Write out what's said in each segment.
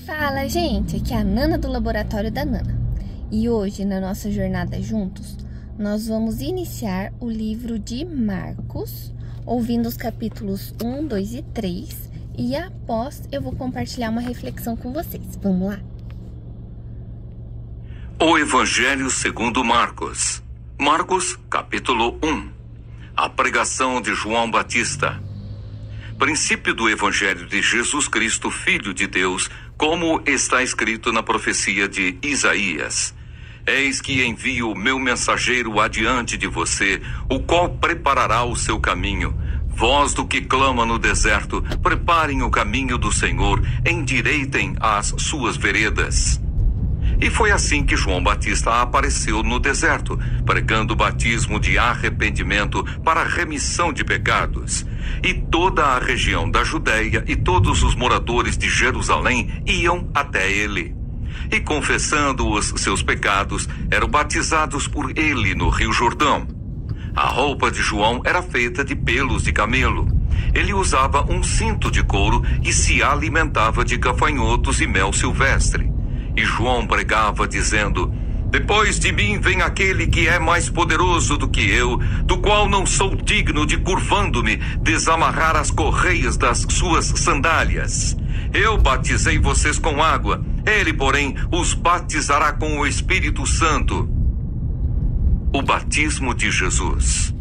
Fala, gente! Aqui é a Nana do Laboratório da Nana. E hoje, na nossa jornada juntos, nós vamos iniciar o livro de Marcos, ouvindo os capítulos 1, 2 e 3. E após, eu vou compartilhar uma reflexão com vocês. Vamos lá? O Evangelho segundo Marcos. Marcos, capítulo 1. A pregação de João Batista. Princípio do Evangelho de Jesus Cristo, Filho de Deus, como está escrito na profecia de Isaías. Eis que envio o meu mensageiro adiante de você, o qual preparará o seu caminho. Voz do que clama no deserto, preparem o caminho do Senhor, endireitem as suas veredas. E foi assim que João Batista apareceu no deserto, pregando o batismo de arrependimento para a remissão de pecados. E toda a região da Judeia e todos os moradores de Jerusalém iam até ele. E confessando os seus pecados, eram batizados por ele no Rio Jordão. A roupa de João era feita de pelos de camelo. Ele usava um cinto de couro e se alimentava de gafanhotos e mel silvestre. E João pregava dizendo: depois de mim vem aquele que é mais poderoso do que eu, do qual não sou digno de, curvando-me, desamarrar as correias das suas sandálias. Eu batizei vocês com água, ele, porém, os batizará com o Espírito Santo. O batismo de Jesus.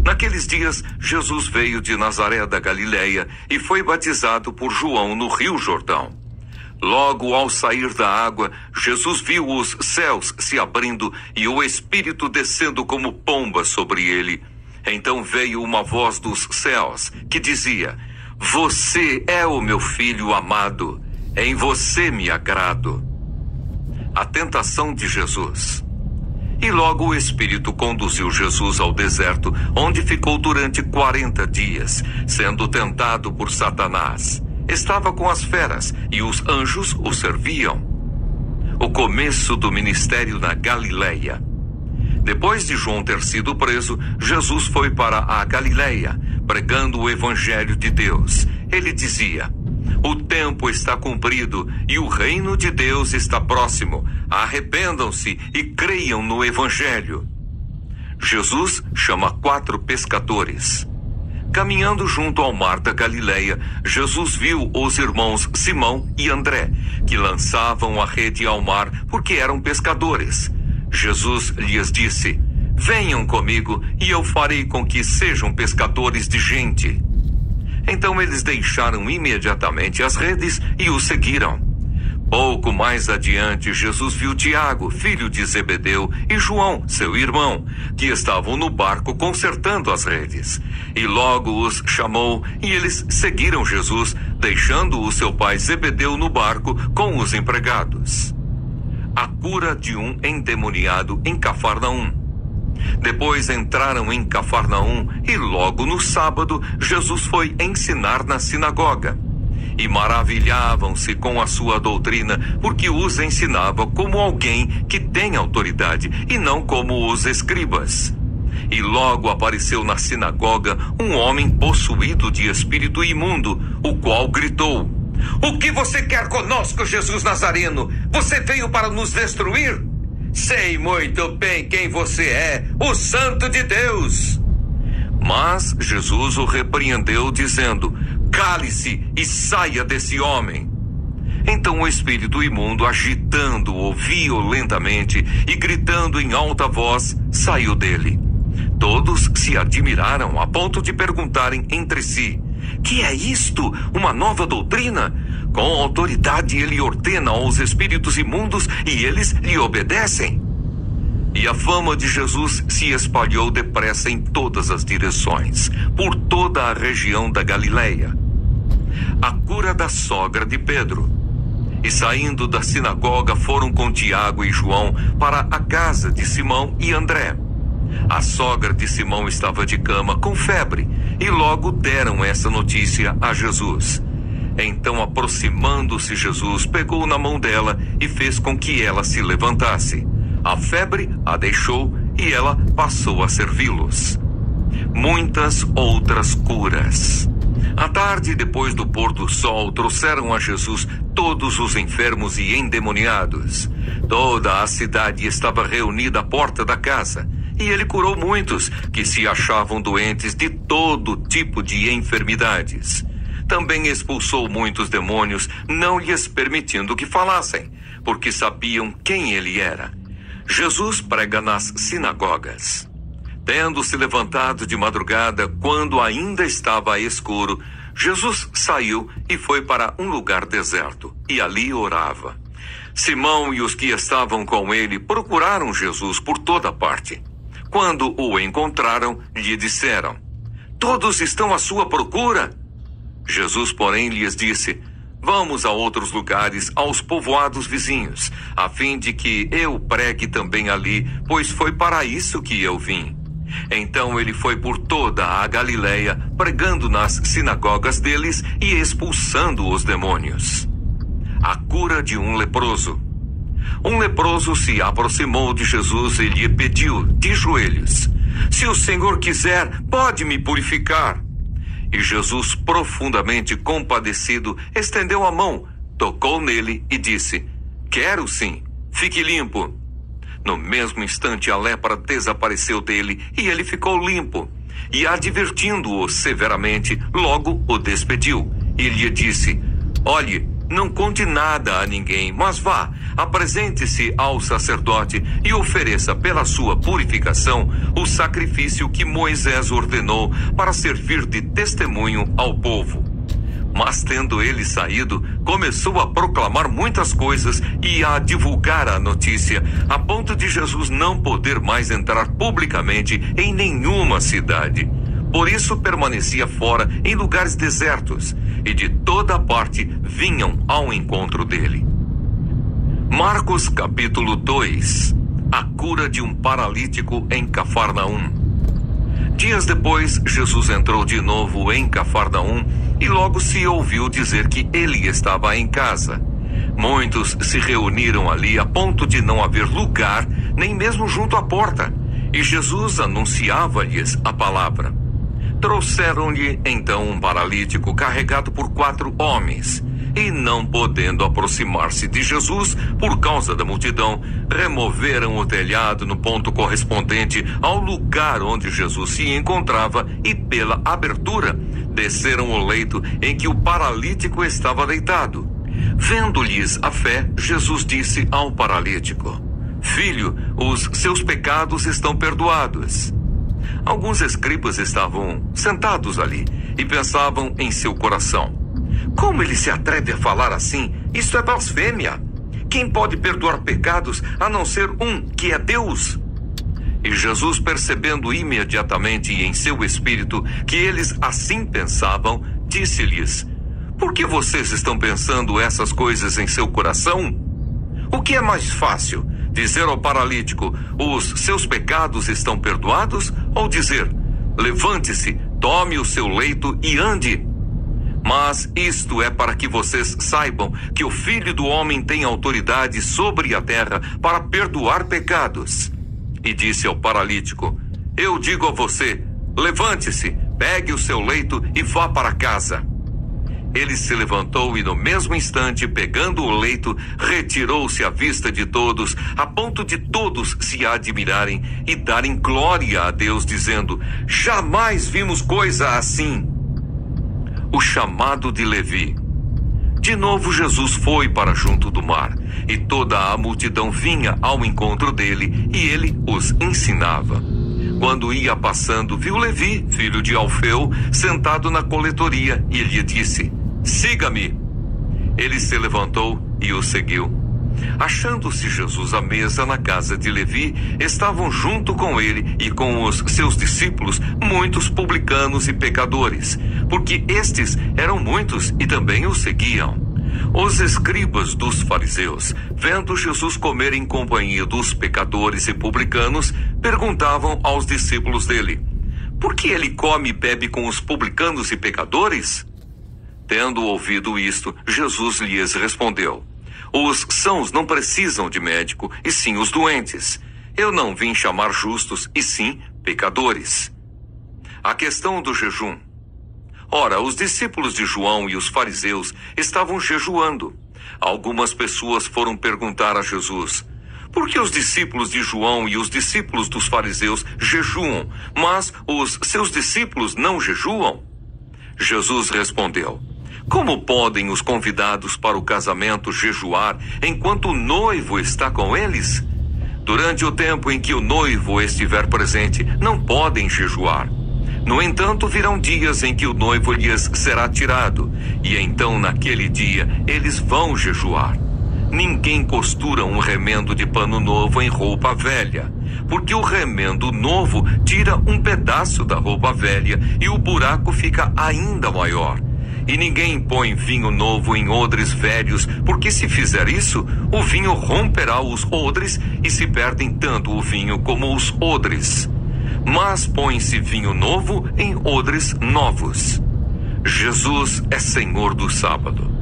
Naqueles dias, Jesus veio de Nazaré da Galileia e foi batizado por João no Rio Jordão. Logo ao sair da água, Jesus viu os céus se abrindo e o Espírito descendo como pomba sobre ele. Então veio uma voz dos céus que dizia: você é o meu filho amado, em você me agrado. A tentação de Jesus. E logo o Espírito conduziu Jesus ao deserto, onde ficou durante 40 dias, sendo tentado por Satanás. Estava com as feras e os anjos o serviam. O começo do ministério na Galileia. Depois de João ter sido preso, Jesus foi para a Galileia, pregando o Evangelho de Deus. Ele dizia: o tempo está cumprido e o reino de Deus está próximo. Arrependam-se e creiam no Evangelho. Jesus chama 4 pescadores. Caminhando junto ao mar da Galileia, Jesus viu os irmãos Simão e André, que lançavam a rede ao mar porque eram pescadores. Jesus lhes disse: venham comigo e eu farei com que sejam pescadores de gente. Então eles deixaram imediatamente as redes e o seguiram. Pouco mais adiante, Jesus viu Tiago, filho de Zebedeu, e João, seu irmão, que estavam no barco consertando as redes. E logo os chamou, e eles seguiram Jesus, deixando o seu pai Zebedeu no barco com os empregados. A cura de um endemoniado em Cafarnaum. Depois entraram em Cafarnaum, e logo no sábado, Jesus foi ensinar na sinagoga. E maravilhavam-se com a sua doutrina, porque os ensinava como alguém que tem autoridade, e não como os escribas. E logo apareceu na sinagoga um homem possuído de espírito imundo, o qual gritou: o que você quer conosco, Jesus Nazareno? Você veio para nos destruir? Sei muito bem quem você é, o Santo de Deus. Mas Jesus o repreendeu, dizendo: cale-se e saia desse homem. Então o espírito imundo, agitando-o violentamente e gritando em alta voz, saiu dele. Todos se admiraram a ponto de perguntarem entre si: que é isto? Uma nova doutrina? Com autoridade ele ordena aos espíritos imundos e eles lhe obedecem. E a fama de Jesus se espalhou depressa em todas as direções, por toda a região da Galileia. A cura da sogra de Pedro. E saindo da sinagoga foram com Tiago e João para a casa de Simão e André. A sogra de Simão estava de cama com febre, e logo deram essa notícia a Jesus. Então, aproximando-se Jesus, pegou na mão dela e fez com que ela se levantasse. A febre a deixou e ela passou a servi-los. Muitas outras curas. À tarde, depois do pôr do sol, trouxeram a Jesus todos os enfermos e endemoniados. Toda a cidade estava reunida à porta da casa, e ele curou muitos que se achavam doentes de todo tipo de enfermidades. Também expulsou muitos demônios, não lhes permitindo que falassem, porque sabiam quem ele era. Jesus prega nas sinagogas. Tendo se levantado de madrugada, quando ainda estava escuro, Jesus saiu e foi para um lugar deserto, e ali orava. Simão e os que estavam com ele procuraram Jesus por toda parte. Quando o encontraram, lhe disseram: "Todos estão à sua procura." Jesus, porém, lhes disse: "Vamos a outros lugares, aos povoados vizinhos, a fim de que eu pregue também ali, pois foi para isso que eu vim." Então ele foi por toda a Galileia, pregando nas sinagogas deles e expulsando os demônios. A cura de um leproso. Um leproso se aproximou de Jesus e lhe pediu, de joelhos: "Se o Senhor quiser, pode me purificar." E Jesus, profundamente compadecido, estendeu a mão, tocou nele e disse: "Quero sim, fique limpo." No mesmo instante, a lepra desapareceu dele e ele ficou limpo. E, advertindo-o severamente, logo o despediu. E lhe disse: "Olhe, não conte nada a ninguém, mas vá, apresente-se ao sacerdote e ofereça pela sua purificação o sacrifício que Moisés ordenou para servir de testemunho ao povo." Mas, tendo ele saído, começou a proclamar muitas coisas e a divulgar a notícia, a ponto de Jesus não poder mais entrar publicamente em nenhuma cidade. Por isso permanecia fora em lugares desertos, e de toda parte vinham ao encontro dele. Marcos capítulo 2. A cura de um paralítico em Cafarnaum. Dias depois, Jesus entrou de novo em Cafarnaum e logo se ouviu dizer que ele estava em casa. Muitos se reuniram ali a ponto de não haver lugar, nem mesmo junto à porta, e Jesus anunciava-lhes a palavra. Trouxeram-lhe então um paralítico carregado por 4 homens. E não podendo aproximar-se de Jesus por causa da multidão, removeram o telhado no ponto correspondente ao lugar onde Jesus se encontrava e, pela abertura, desceram o leito em que o paralítico estava deitado. Vendo-lhes a fé, Jesus disse ao paralítico: "Filho, os seus pecados estão perdoados." Alguns escribas estavam sentados ali e pensavam em seu coração: "Como ele se atreve a falar assim? Isto é blasfêmia. Quem pode perdoar pecados a não ser um, que é Deus?" E Jesus, percebendo imediatamente em seu espírito que eles assim pensavam, disse-lhes: "Por que vocês estão pensando essas coisas em seu coração? O que é mais fácil, dizer ao paralítico: 'Os seus pecados estão perdoados', ou dizer: 'Levante-se, tome o seu leito e ande'? Mas isto é para que vocês saibam que o Filho do Homem tem autoridade sobre a terra para perdoar pecados." E disse ao paralítico: "Eu digo a você, levante-se, pegue o seu leito e vá para casa." Ele se levantou e, no mesmo instante, pegando o leito, retirou-se à vista de todos, a ponto de todos se admirarem e darem glória a Deus, dizendo: "Jamais vimos coisa assim." O chamado de Levi. De novo Jesus foi para junto do mar, e toda a multidão vinha ao encontro dele, e ele os ensinava. Quando ia passando, viu Levi, filho de Alfeu, sentado na coletoria, e lhe disse: "Siga-me." Ele se levantou e o seguiu. Achando-se Jesus à mesa na casa de Levi, estavam junto com ele e com os seus discípulos muitos publicanos e pecadores, porque estes eram muitos e também o seguiam. Os escribas dos fariseus, vendo Jesus comer em companhia dos pecadores e publicanos, perguntavam aos discípulos dele: "Por que ele come e bebe com os publicanos e pecadores?" Tendo ouvido isto, Jesus lhes respondeu: "Os sãos não precisam de médico, e sim os doentes. Eu não vim chamar justos, e sim pecadores." A questão do jejum. Ora, os discípulos de João e os fariseus estavam jejuando. Algumas pessoas foram perguntar a Jesus: por que os discípulos de João e os discípulos dos fariseus jejuam, mas os seus discípulos não jejuam? Jesus respondeu: como podem os convidados para o casamento jejuar enquanto o noivo está com eles? Durante o tempo em que o noivo estiver presente, não podem jejuar. No entanto, virão dias em que o noivo lhes será tirado, e então naquele dia eles vão jejuar. Ninguém costura um remendo de pano novo em roupa velha, porque o remendo novo tira um pedaço da roupa velha e o buraco fica ainda maior. E ninguém põe vinho novo em odres velhos, porque se fizer isso, o vinho romperá os odres e se perdem tanto o vinho como os odres. Mas põe-se vinho novo em odres novos. Jesus é Senhor do sábado.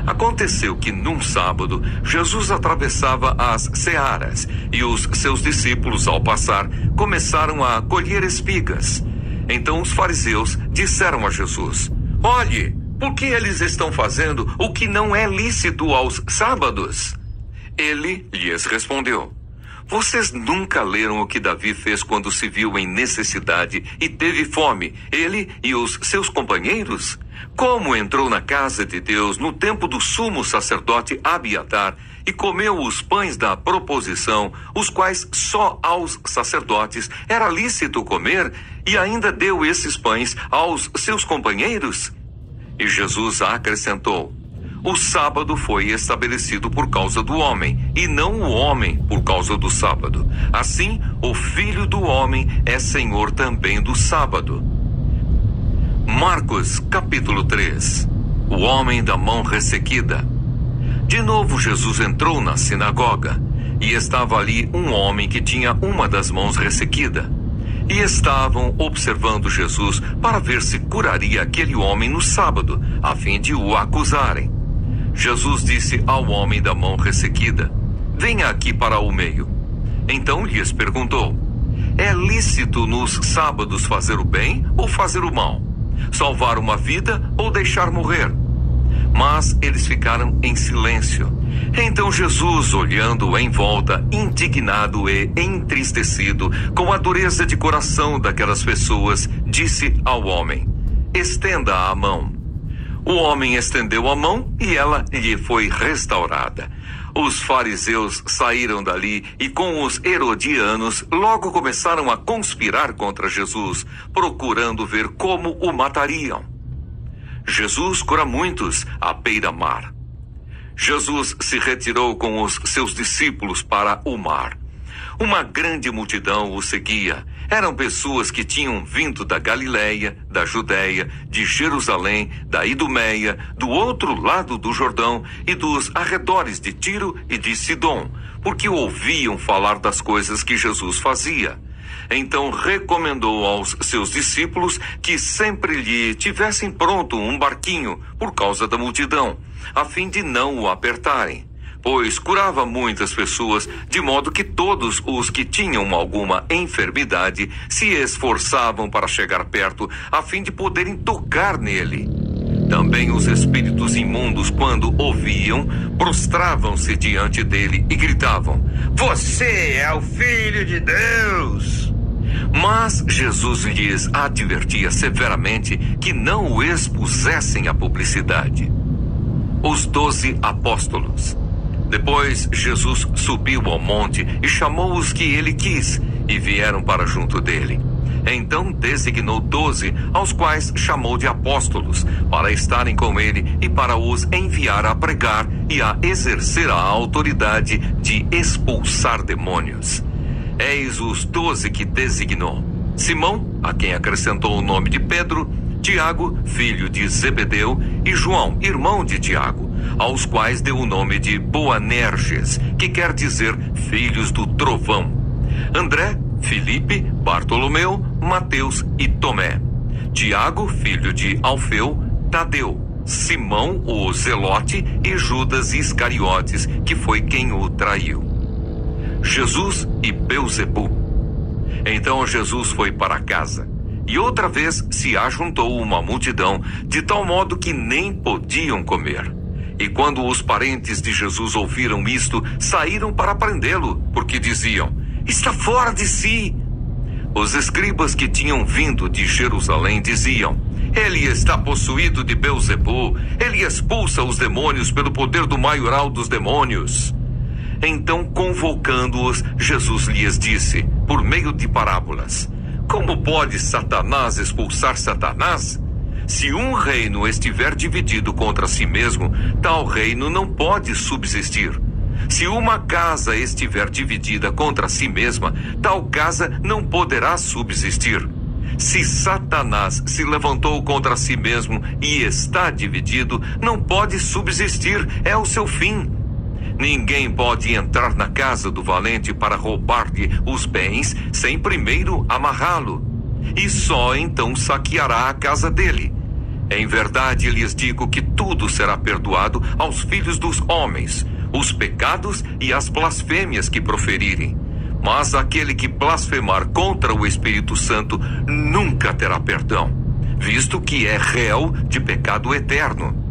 Aconteceu que num sábado, Jesus atravessava as searas e os seus discípulos, ao passar, começaram a colher espigas. Então os fariseus disseram a Jesus: olhe, por que eles estão fazendo o que não é lícito aos sábados? Ele lhes respondeu: vocês nunca leram o que Davi fez quando se viu em necessidade e teve fome, ele e os seus companheiros? Como entrou na casa de Deus no tempo do sumo sacerdote Abiatar e comeu os pães da proposição, os quais só aos sacerdotes era lícito comer, e ainda deu esses pães aos seus companheiros? E Jesus acrescentou: o sábado foi estabelecido por causa do homem, e não o homem por causa do sábado. Assim, o Filho do Homem é Senhor também do sábado. Marcos, capítulo 3. O homem da mão ressequida. De novo Jesus entrou na sinagoga, e estava ali um homem que tinha uma das mãos ressequida. E estavam observando Jesus para ver se curaria aquele homem no sábado, a fim de o acusarem. Jesus disse ao homem da mão ressequida: venha aqui para o meio. Então lhes perguntou: é lícito nos sábados fazer o bem ou fazer o mal? Salvar uma vida ou deixar morrer? Mas eles ficaram em silêncio. Então Jesus, olhando em volta, indignado e entristecido, com a dureza de coração daquelas pessoas, disse ao homem: estenda a mão. O homem estendeu a mão e ela lhe foi restaurada. Os fariseus saíram dali e com os herodianos logo começaram a conspirar contra Jesus, procurando ver como o matariam. Jesus cura muitos à beira-mar. Jesus se retirou com os seus discípulos para o mar. Uma grande multidão o seguia. Eram pessoas que tinham vindo da Galileia, da Judeia, de Jerusalém, da Idumeia, do outro lado do Jordão e dos arredores de Tiro e de Sidom, porque ouviam falar das coisas que Jesus fazia. Então recomendou aos seus discípulos que sempre lhe tivessem pronto um barquinho por causa da multidão, a fim de não o apertarem. Pois curava muitas pessoas, de modo que todos os que tinham alguma enfermidade se esforçavam para chegar perto, a fim de poderem tocar nele. Também os espíritos imundos, quando ouviam, prostravam-se diante dele e gritavam: você é o Filho de Deus! Mas Jesus lhes advertia severamente que não o expusessem à publicidade. Os 12 apóstolos. Depois Jesus subiu ao monte e chamou os que ele quis, e vieram para junto dele. Então designou 12, aos quais chamou de apóstolos, para estarem com ele e para os enviar a pregar e a exercer a autoridade de expulsar demônios. Eis os 12 que designou: Simão, a quem acrescentou o nome de Pedro, Tiago, filho de Zebedeu, e João, irmão de Tiago, aos quais deu o nome de Boanerges, que quer dizer filhos do trovão. André, Filipe, Bartolomeu, Mateus e Tomé. Tiago, filho de Alfeu, Tadeu, Simão, o Zelote, e Judas Iscariotes, que foi quem o traiu. Jesus e Beelzebu. Então Jesus foi para casa. E outra vez se ajuntou uma multidão, de tal modo que nem podiam comer. E quando os parentes de Jesus ouviram isto, saíram para prendê-lo, porque diziam: está fora de si. Os escribas que tinham vindo de Jerusalém diziam: ele está possuído de Beelzebu, ele expulsa os demônios pelo poder do maioral dos demônios. Então, convocando-os, Jesus lhes disse, por meio de parábolas: como pode Satanás expulsar Satanás? Se um reino estiver dividido contra si mesmo, tal reino não pode subsistir. Se uma casa estiver dividida contra si mesma, tal casa não poderá subsistir. Se Satanás se levantou contra si mesmo e está dividido, não pode subsistir, é o seu fim. Ninguém pode entrar na casa do valente para roubar-lhe os bens sem primeiro amarrá-lo, e só então saqueará a casa dele. Em verdade lhes digo que tudo será perdoado aos filhos dos homens, os pecados e as blasfêmias que proferirem. Mas aquele que blasfemar contra o Espírito Santo nunca terá perdão, visto que é réu de pecado eterno.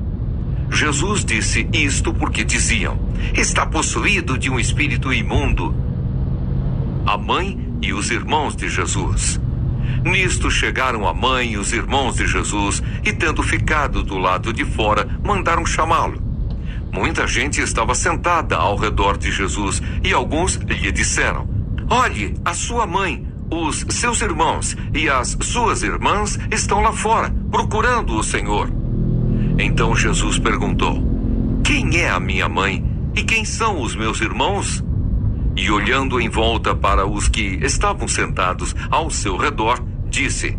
Jesus disse isto porque diziam: está possuído de um espírito imundo. A mãe e os irmãos de Jesus. Nisto chegaram a mãe e os irmãos de Jesus, e tendo ficado do lado de fora, mandaram chamá-lo. Muita gente estava sentada ao redor de Jesus, e alguns lhe disseram: olhe, a sua mãe, os seus irmãos e as suas irmãs estão lá fora, procurando o Senhor. Então Jesus perguntou: quem é a minha mãe e quem são os meus irmãos? E olhando em volta para os que estavam sentados ao seu redor, disse: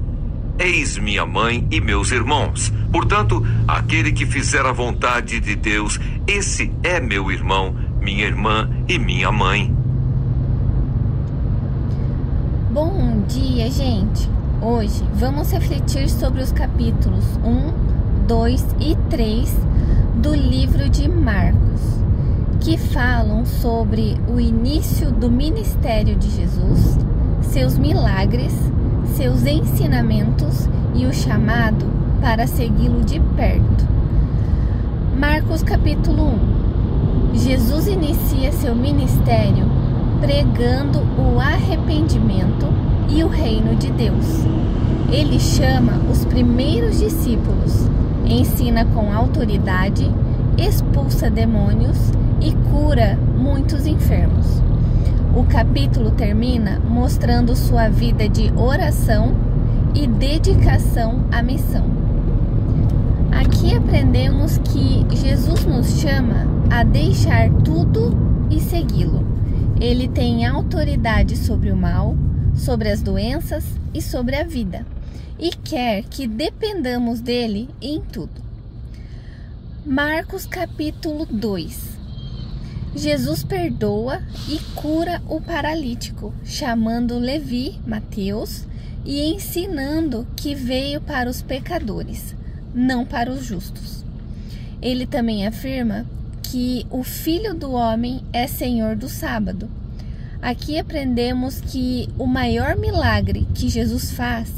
eis minha mãe e meus irmãos. Portanto, aquele que fizer a vontade de Deus, esse é meu irmão, minha irmã e minha mãe. Bom dia, gente! Hoje vamos refletir sobre os capítulos 1, 2 e 3 do livro de Marcos, que falam sobre o início do ministério de Jesus, seus milagres, seus ensinamentos e o chamado para segui-lo de perto. Marcos capítulo 1. Jesus inicia seu ministério pregando o arrependimento e o reino de Deus. Ele chama os primeiros discípulos, ensina com autoridade, expulsa demônios e cura muitos enfermos. O capítulo termina mostrando sua vida de oração e dedicação à missão. Aqui aprendemos que Jesus nos chama a deixar tudo e segui-lo. Ele tem autoridade sobre o mal, sobre as doenças e sobre a vida, e quer que dependamos dele em tudo. Marcos capítulo 2. Jesus perdoa e cura o paralítico, chamando Levi, Mateus, e ensinando que veio para os pecadores, não para os justos. Ele também afirma que o Filho do Homem é Senhor do sábado. Aqui aprendemos que o maior milagre que Jesus faz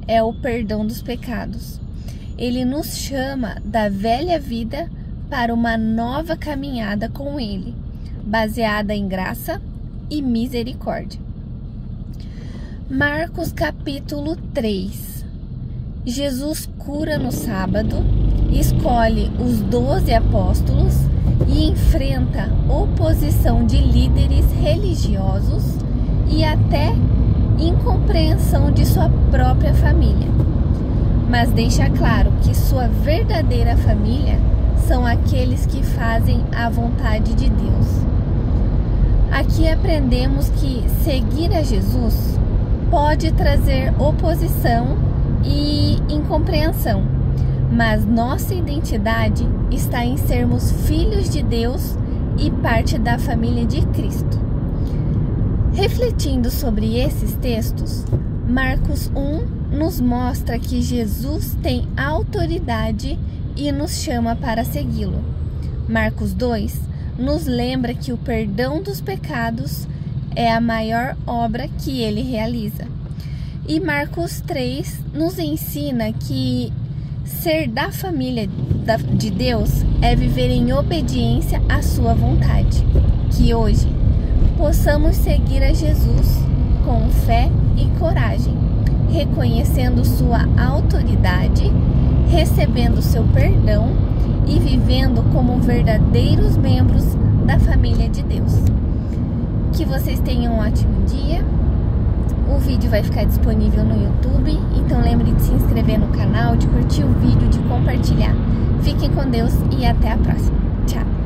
é o perdão dos pecados. Ele nos chama da velha vida para uma nova caminhada com Ele, baseada em graça e misericórdia. Marcos capítulo 3. Jesus cura no sábado, escolhe os 12 apóstolos e enfrenta oposição de líderes religiosos e até incompreensão de sua própria família. Mas deixa claro que sua verdadeira família são aqueles que fazem a vontade de Deus. Aqui aprendemos que seguir a Jesus pode trazer oposição e incompreensão, mas nossa identidade está em sermos filhos de Deus e parte da família de Cristo. Refletindo sobre esses textos, Marcos 1 nos mostra que Jesus tem autoridade e nos chama para segui-lo. Marcos 2 nos lembra que o perdão dos pecados é a maior obra que ele realiza. E Marcos 3 nos ensina que ser da família de Deus é viver em obediência à sua vontade. Que hoje possamos seguir a Jesus com fé e coragem, reconhecendo sua autoridade, recebendo seu perdão e vivendo como verdadeiros membros da família de Deus. Que vocês tenham um ótimo dia. O vídeo vai ficar disponível no YouTube, então lembre de se inscrever no canal, de curtir o vídeo, de compartilhar. Fiquem com Deus e até a próxima. Tchau!